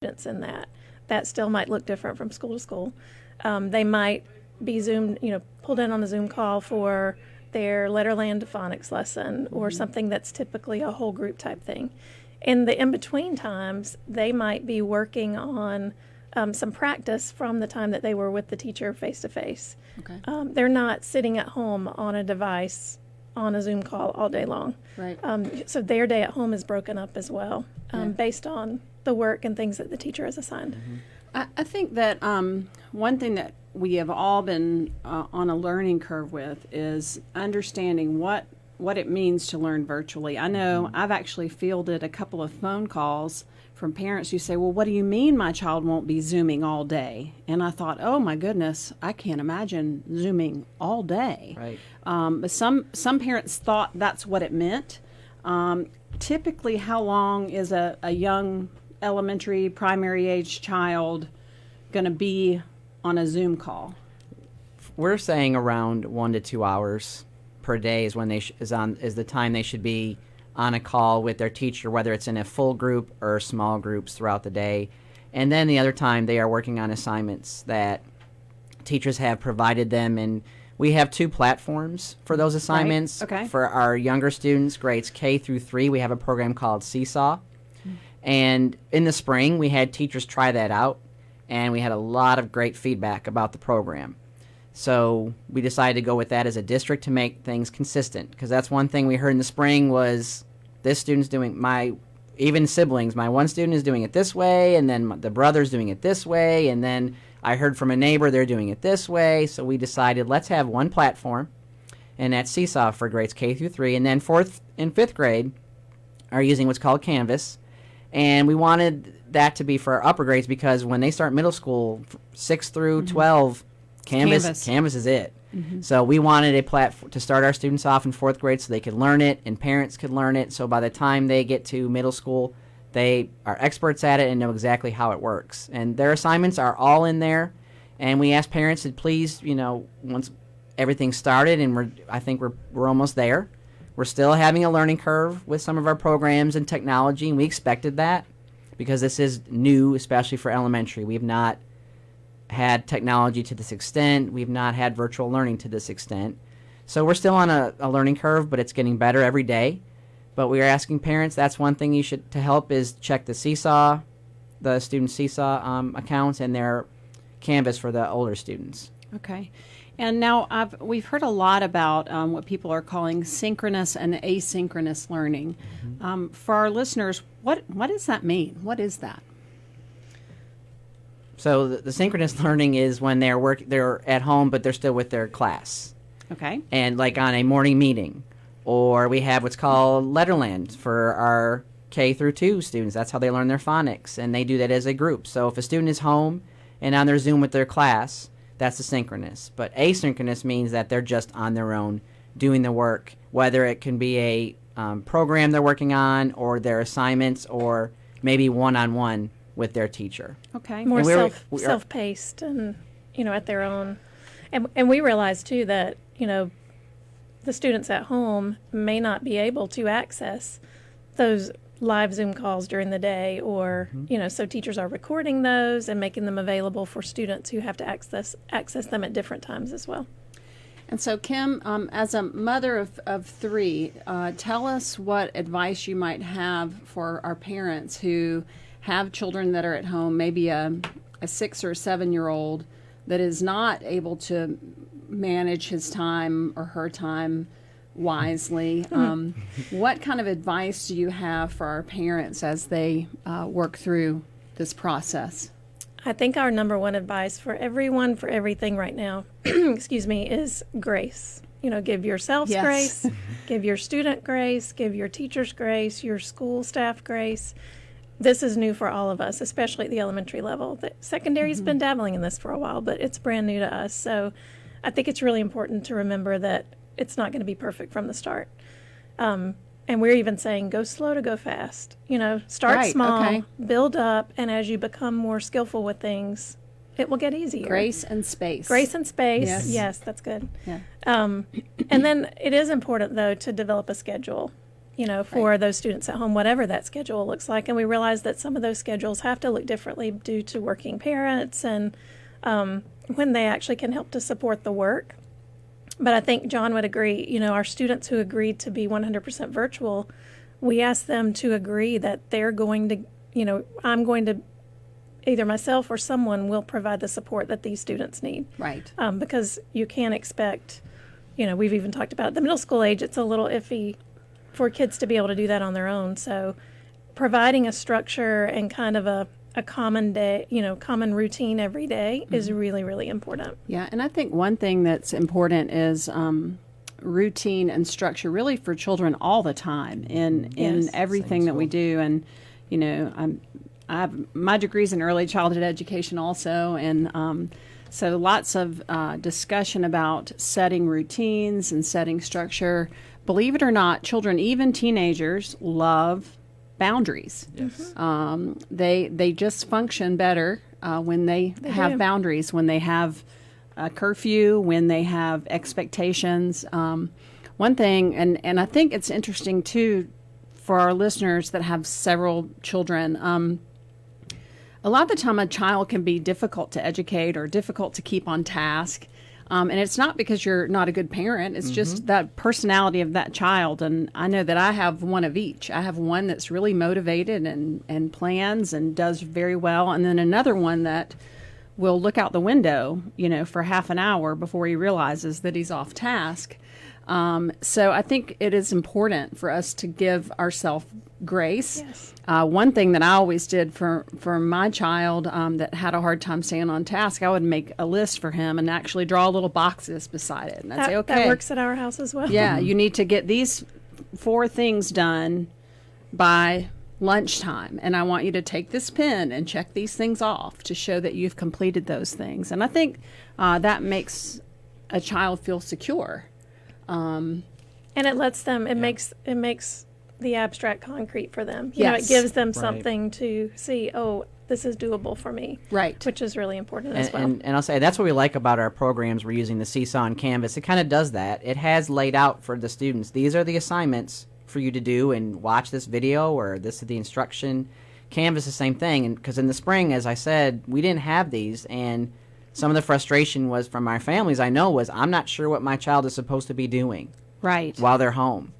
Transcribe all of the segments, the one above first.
participants in that. That still might look different from school to school. They might be pulled in on a Zoom call for their Letterland phonics lesson or something that's typically a whole group type thing. In the in-between times, they might be working on some practice from the time that they were with the teacher face-to-face. Okay. They're not sitting at home on a device on a Zoom call all day long. Right. So their day at home is broken up as well, based on the work and things that the teacher has assigned. Mm-hmm. I think that one thing that we have all been on a learning curve with is understanding what it means to learn virtually. I know I've actually fielded a couple of phone calls from parents who say, well, what do you mean my child won't be Zooming all day? And I thought, oh my goodness, I can't imagine Zooming all day. Right. But some parents thought that's what it meant. Typically, how long is a young elementary, primary age child going to be on a Zoom call? We're saying around 1 to 2 hours per day is when they is the time they should be on a call with their teacher, whether it's in a full group or small groups throughout the day. And then the other time they are working on assignments that teachers have provided them, and we have 2 platforms for those assignments. Right. Okay. For our younger students, grades K through 3, we have a program called Seesaw. And in the spring, we had teachers try that out, and we had a lot of great feedback about the program. So we decided to go with that as a district to make things consistent, because that's one thing we heard in the spring was this student's doing, even siblings, my one student is doing it this way, and then the brother's doing it this way, and then I heard from a neighbor they're doing it this way. So we decided let's have one platform, and that's Seesaw for grades K through 3, and then 4th and 5th grade are using what's called Canvas. And we wanted that to be for our upper grades because when they start middle school, 6 through 12, Canvas is it. So we wanted a platform to start our students off in 4th grade so they could learn it and parents could learn it. So by the time they get to middle school, they are experts at it and know exactly how it works. And their assignments are all in there. And we asked parents to please, once everything started, and I think we're almost there. We're still having a learning curve with some of our programs and technology, and we expected that because this is new, especially for elementary. We've not had technology to this extent. We've not had virtual learning to this extent. So we're still on a learning curve, but it's getting better every day. But we are asking parents, that's one thing to help is check the Seesaw, the student Seesaw accounts, and their Canvas for the older students. Okay. And now we've heard a lot about what people are calling synchronous and asynchronous learning. For our listeners, what does that mean? What is that? So the synchronous learning is when they're at home, but they're still with their class. Okay. And like on a morning meeting. Or we have what's called Letterland for our K through 2 students. That's how they learn their phonics, and they do that as a group. So if a student is home and on their Zoom with their class, that's the synchronous. But asynchronous means that they're just on their own doing the work, whether it can be a program they're working on or their assignments or maybe one-on-one with their teacher. Okay. More self-paced and, at their own. And we realize, too, that, the students at home may not be able to access those live Zoom calls during the day or, so teachers are recording those and making them available for students who have to access them at different times as well. And so, Kim, as a mother of 3, tell us what advice you might have for our parents who have children that are at home, maybe a 6 or 7-year-old that is not able to manage his time or her time wisely. What kind of advice do you have for our parents as they work through this process? I think our number one advice for everyone, for everything right now, is grace. Give yourselves grace, give your student grace, give your teachers grace, your school staff grace. This is new for all of us, especially at the elementary level. The secondary's been dabbling in this for a while, but it's brand new to us. So I think it's really important to remember that it's not going to be perfect from the start. And we're even saying go slow to go fast. Start small, build up, and as you become more skillful with things, it will get easier. Grace and space. Yes, that's good. Yeah. And then it is important, though, to develop a schedule. for those students at home, whatever that schedule looks like. And we realize that some of those schedules have to look differently due to working parents and when they actually can help to support the work. But I think John would agree, our students who agreed to be 100% virtual, we asked them to agree that they're going to, I'm going to, either myself or someone will provide the support that these students need. Right. Because you can't expect, we've even talked about the middle school age, it's a little iffy for kids to be able to do that on their own. So providing a structure and kind of a common day, common routine every day is really, really important. Yeah, and I think one thing that's important is routine and structure really for children all the time in everything that we do. And, I have my degrees in early childhood education also, and so lots of discussion about setting routines and setting structure. Believe it or not, children, even teenagers, love boundaries. Yes. They just function better when they have do. boundaries, when they have a curfew, when they have expectations. One thing, and I think it's interesting too for our listeners that have several children, a lot of the time a child can be difficult to educate or difficult to keep on task. And it's not because you're not a good parent. It's just that personality of that child. And I know that I have one of each. I have one that's really motivated and plans and does very well. And then another one that will look out the window, for half an hour before he realizes that he's off task. So I think it is important for us to give ourselves grace. Yes. One thing that I always did for my child that had a hard time staying on task, I would make a list for him and actually draw little boxes beside it. And I'd say, okay. That works at our house as well. Yeah, you need to get these 4 things done by lunchtime. And I want you to take this pen and check these things off to show that you've completed those things. And I think that makes a child feel secure. And it lets them, it makes the abstract concrete for them. Yes. It gives them something to see, this is doable for me. Right. Which is really important as well. And I'll say that's what we like about our programs. We're using the Seesaw and Canvas. It kind of does that. It has laid out for the students, these are the assignments for you to do and watch this video, or this is the instruction. Canvas, the same thing. And because in the spring, as I said, we didn't have these, and some of the frustration was from our families, I know, was I'm not sure what my child is supposed to be doing while they're home.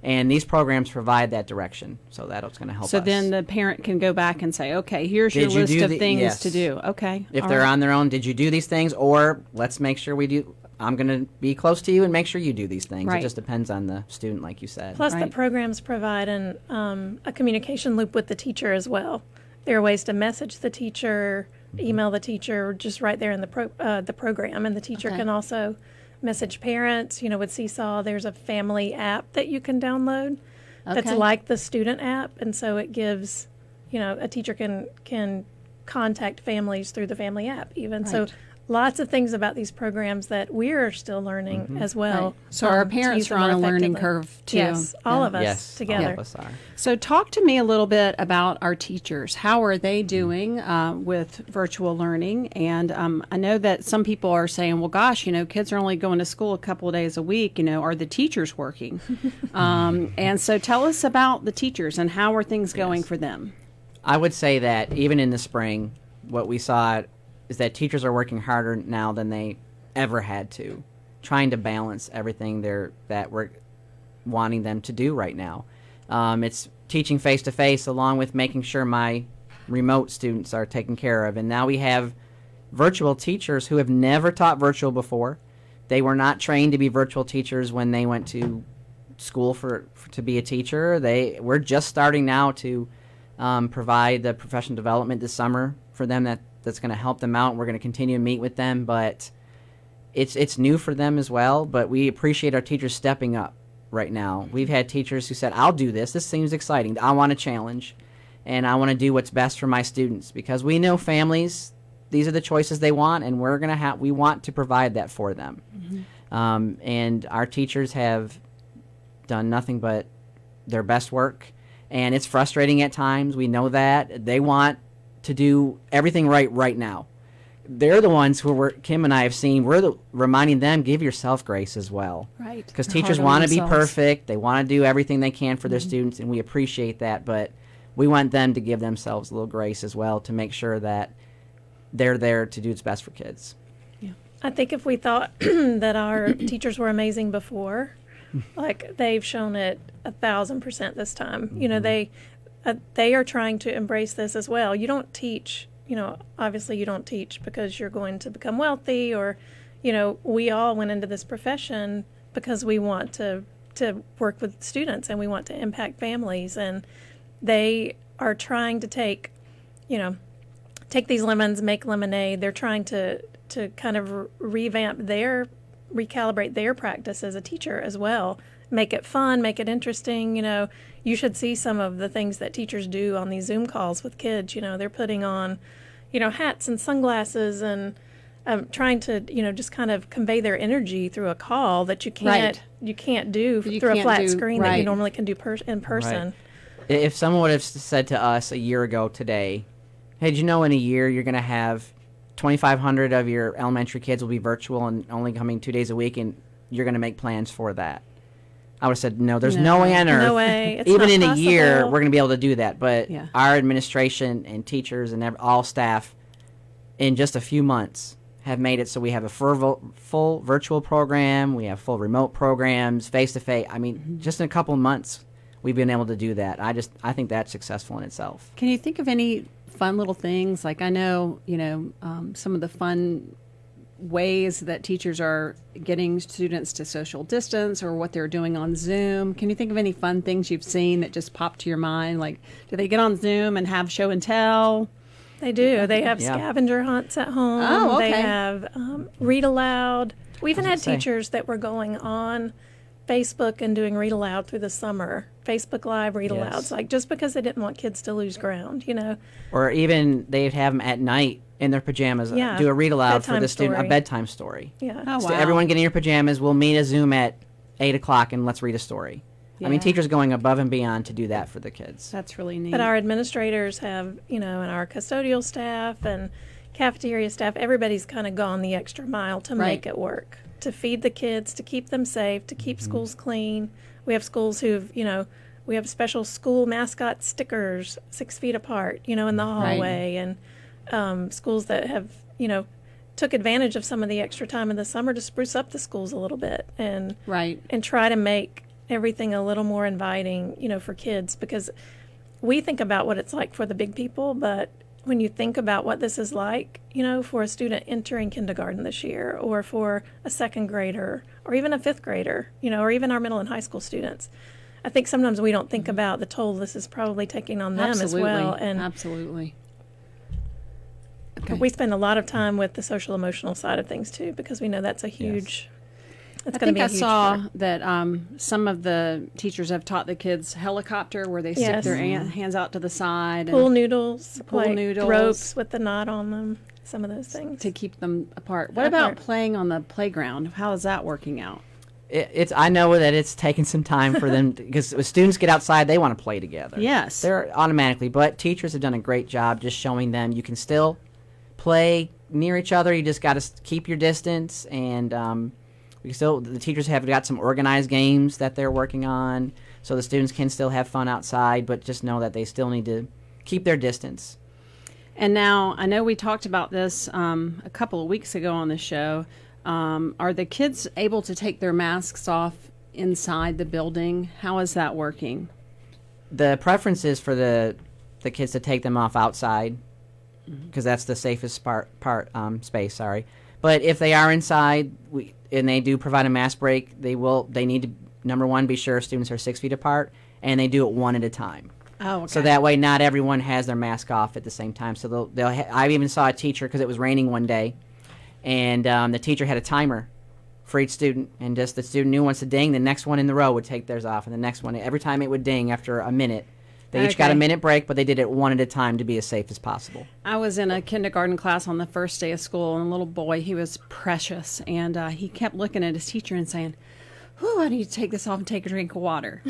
And these programs provide that direction, so that's going to help us. So then the parent can go back and say, okay, here's your list of things to do. Okay. If they're on their own, did you do these things? Or let's make sure we do. I'm going to be close to you and make sure you do these things. It just depends on the student, like you said. Plus, the programs provide a communication loop with the teacher as well. There are ways to message the teacher, email the teacher, just right there in the program. And the teacher can also message parents. With Seesaw, there's a family app that you can download that's like the student app. And so it gives, a teacher can contact families through the family app even. Right. So lots of things about these programs that we're still learning as well. Right. So our parents are on a learning curve too. Yes, all of us together. All of us are. So talk to me a little bit about our teachers. How are they doing with virtual learning? And I know that some people are saying, well, gosh, kids are only going to school a couple of days a week. Are the teachers working? And so tell us about the teachers and how are things going for them? I would say that even in the spring, what we saw is that teachers are working harder now than they ever had to, trying to balance everything that we're wanting them to do right now. It's teaching face-to-face along with making sure my remote students are taken care of. And now we have virtual teachers who have never taught virtual before. They were not trained to be virtual teachers when they went to school to be a teacher. We're just starting now to provide the professional development this summer for them that's going to help them out. We're going to continue to meet with them, but it's new for them as well. But we appreciate our teachers stepping up right now. We've had teachers who said, I'll do this. This seems exciting. I want a challenge, and I want to do what's best for my students, because we know families, these are the choices they want, and we want to provide that for them. Mm-hmm. And our teachers have done nothing but their best work, and it's frustrating at times. We know that. They want to do everything right now, they're the ones who Kim and I have seen. We're reminding them, give yourself grace as well. Right. Because teachers want to be perfect. They want to do everything they can for their students, and we appreciate that. But we want them to give themselves a little grace as well to make sure that they're there to do what's best for kids. I think if we thought that our teachers were amazing before, like they've shown it 1,000% this time. You know, they are trying to embrace this as well. You don't teach, you know, obviously you don't teach because you're going to become wealthy, or, you know, we all went into this profession because we want to work with students and we want to impact families, and they are trying to take these lemons, make lemonade. They're trying to kind of recalibrate their practice as a teacher as well. Make it fun, make it interesting. You know, you should see some of the things that teachers do on these Zoom calls with kids. You know, they're putting on, you know, hats and sunglasses and trying to, you know, just kind of convey their energy through a call that you can't do through a flat screen that you normally can do in person. Right. If someone would have said to us a year ago today, hey, did you know in a year you're going to have 2,500 of your elementary kids will be virtual and only coming 2 days a week, and you're going to make plans for that? I would have said, no, there's no way on earth. No way. It's even not in possible. A year, we're going to be able to do that. But our administration and teachers and all staff in just a few months have made it so we have a full virtual program. We have full remote programs, face-to-face. I mean, just in a couple of months, we've been able to do that. I think that's successful in itself. Can you think of any fun little things? Like I know, you know, some of the fun ways that teachers are getting students to social distance or what they're doing on Zoom. Can you think of any fun things you've seen that just popped to your mind? Like, do they get on Zoom and have show and tell? They do. They have scavenger hunts at home. Oh, okay. They have read aloud. We even had teachers that were going on Facebook and doing read aloud through the summer. Facebook Live read alouds, like just because they didn't want kids to lose ground, you know. Or even they'd have them at night in their pajamas, do a read aloud for the student, a bedtime story. Yeah. Oh, wow. So everyone get in your pajamas. We'll meet a Zoom at 8 o'clock and let's read a story. I mean, teachers going above and beyond to do that for the kids. That's really neat. But our administrators have, you know, and our custodial staff and cafeteria staff, everybody's kind of gone the extra mile to make it work, to feed the kids, to keep them safe, to keep schools clean. We have schools who've, you know, we have special school mascot stickers 6 feet apart, you know, in the hallway, and schools that have, you know, took advantage of some of the extra time in the summer to spruce up the schools a little bit and try to make everything a little more inviting, you know, for kids, because we think about what it's like for the big people, but when you think about what this is like, you know, for a student entering kindergarten this year, or for a second grader, or even a fifth grader, you know, or even our middle and high school students, I think sometimes we don't think about the toll this is probably taking on them as well. And absolutely. Okay. We spend a lot of time with the social emotional side of things too, because we know that's a huge. That's going to be a huge saw part. that some of the teachers have taught the kids helicopter, where they stick their hands out to the side. Pool noodles, noodles, ropes with the knot on them. Some of those things to keep them apart. What about playing on the playground? How is that working out? I know that it's taken some time for them because when students get outside, they want to play together. Yes, they're automatically. But teachers have done a great job just showing them you can still play near each other. You just got to keep your distance, and the teachers have got some organized games that they're working on, so the students can still have fun outside, but just know that they still need to keep their distance. And now, I know we talked about this a couple of weeks ago on the show. Are the kids able to take their masks off inside the building? How is that working? The preference is for the kids to take them off outside, because that's the safest space. Sorry, but if they are inside, and they do provide a mask break, they need to, number one, be sure students are 6 feet apart, and they do it one at a time. Oh, okay. So that way, not everyone has their mask off at the same time. So I even saw a teacher, because it was raining one day, and the teacher had a timer for each student, and just the student knew once it dinged, the next one in the row would take theirs off, and the next one, every time it would ding after a minute. They each got a minute break, but they did it one at a time to be as safe as possible. I was in a kindergarten class on the first day of school, and a little boy, he was precious, and he kept looking at his teacher and saying, whew, I need to take this off and take a drink of water.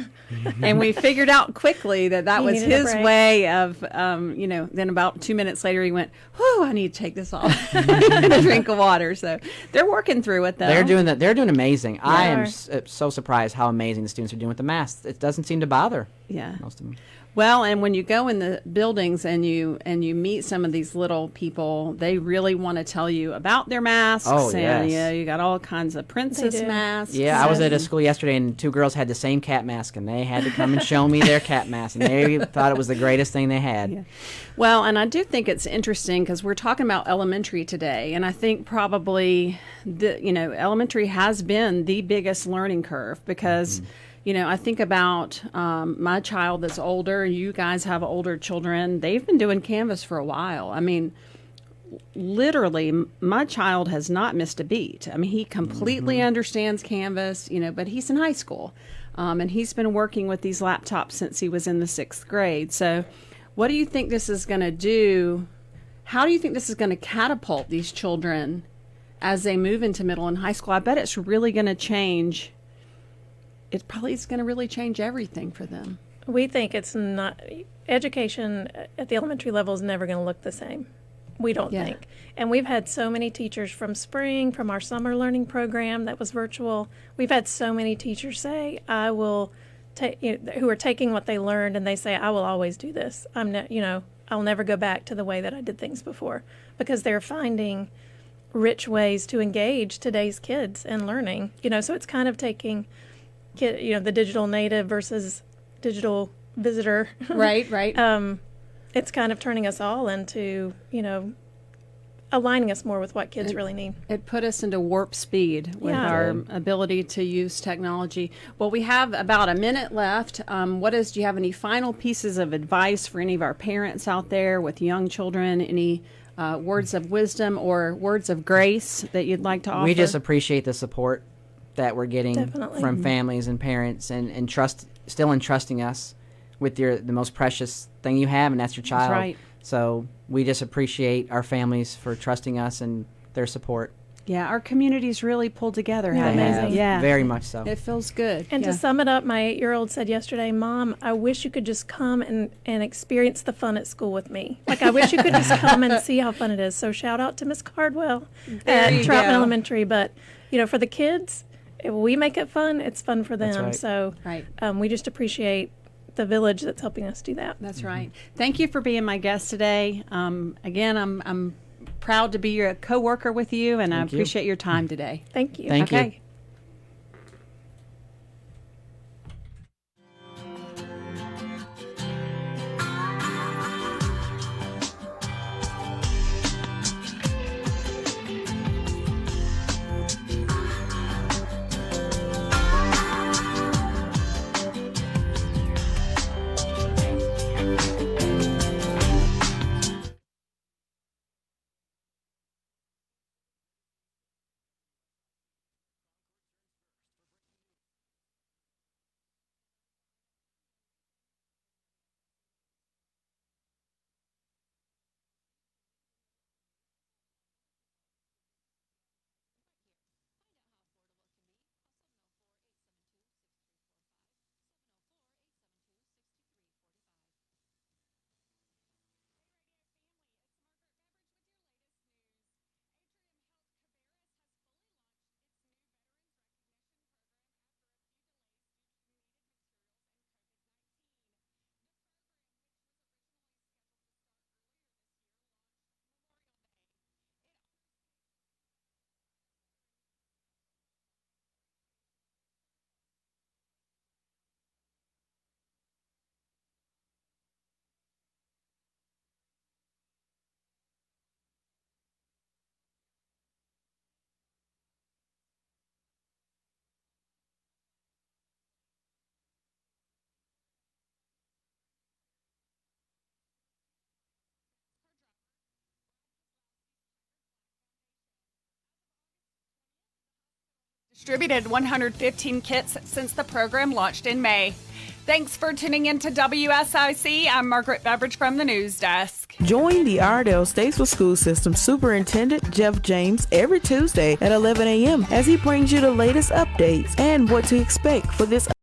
And we figured out quickly that He was needed a his break. way of, then about 2 minutes later, he went, whew, I need to take this off and a drink of water. So they're working through it, though. They're doing that. They're doing amazing. I am are. so surprised how amazing the students are doing with the masks. It doesn't seem to bother Yeah. most of them. Well, and when you go in the buildings and you meet some of these little people, they really want to tell you about their masks. Oh, and yes. you got all kinds of princess do. masks. Yeah, I was at a school yesterday, and 2 girls had the same cat mask, and they had to come and show me their cat mask, and they thought it was the greatest thing they had. Yeah. Well, and I do think it's interesting because we're talking about elementary today, and I think probably elementary has been the biggest learning curve because. I think about my child that's older. You guys have older children. They've been doing Canvas for a while. I mean, literally, my child has not missed a beat. I mean, he completely understands Canvas, but he's in high school. And he's been working with these laptops since he was in the 6th grade. So what do you think this is going to do? How do you think this is going to catapult these children as they move into middle and high school? I bet it's really going to change. It probably is going to really change everything for them. We think it's not, education at the elementary level is never going to look the same. We don't think. And we've had so many teachers from spring, from our summer learning program that was virtual. We've had so many teachers say, I will who are taking what they learned and they say, I will always do this. I'll never go back to the way that I did things before, because they're finding rich ways to engage today's kids in learning. So it's kind of taking the digital native versus digital visitor. Right. It's kind of turning us all into, aligning us more with what kids really need. It put us into warp speed with Yeah. our ability to use technology. Well, we have about a minute left. Do you have any final pieces of advice for any of our parents out there with young children? Any words of wisdom or words of grace that you'd like to offer? We just appreciate the support that we're getting Definitely. from families and parents, and still entrusting us with the most precious thing you have, and that's your child. right. So we just appreciate our families for trusting us and their support. Yeah, our community's really pulled together. Yeah, haven't they? amazing. Yeah, Very much so. It feels good. And yeah. to sum it up, my 8-year-old said yesterday, Mom, I wish you could just come and experience the fun at school with me. Like, I wish you could just come and see how fun it is. So shout out to Miss Cardwell There you at Troutman go. Elementary. But, for the kids, if we make it fun, it's fun for them. That's right. So Right. we just appreciate the village that's helping us do that. That's right. Thank you for being my guest today. Again, I'm proud to be your coworker with you, and I Thank you. appreciate your time today. Thank you. Thank you. Okay. Distributed 115 kits since the program launched in May. Thanks for tuning in to WSIC. I'm Margaret Beveridge from the news desk. Join the Iredell Statesville School System Superintendent Jeff James every Tuesday at 11 a.m. as he brings you the latest updates and what to expect for this